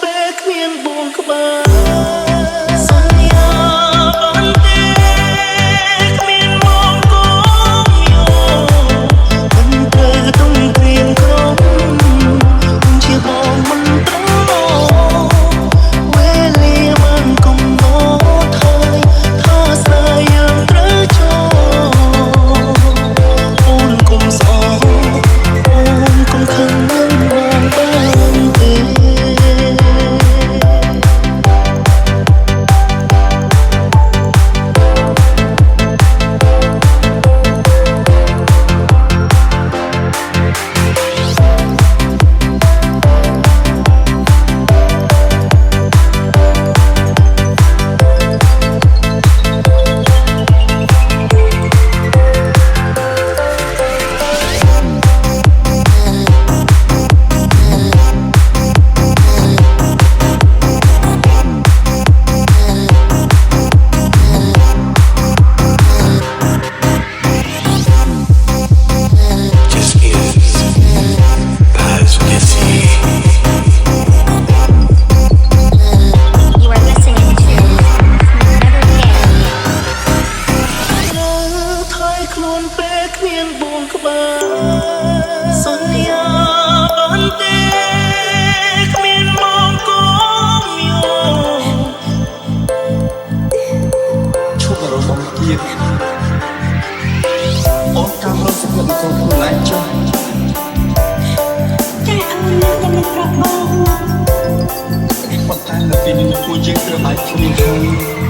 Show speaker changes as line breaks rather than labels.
ពេលគ្មានបួងក្បាលសន្យាបានទេគ្មានមកគំយោមិនត្រូវទុំព្រៀងក្រុមជាបងមិនត្រូវវេលាបានកំណត់ហើយថាស្នេហ៍យើងត្រូវចូលអូនគុំស្អប់អូនគុំខឹងនឹងបងបានទេ ខ្លួនពេលគ្មានបួងក្បាលសន្យាបានទេគ្មានមកគំយោឈប់រំបងទៀតអូនតាមរកសុខភាពខ្លួនខ្លួនឯងចុះចាអូននៅតែមិនប្រាប់បងប៉ុន្តែនៅពេលនេះពួកយើងត្រូវបានគ្នាហើយ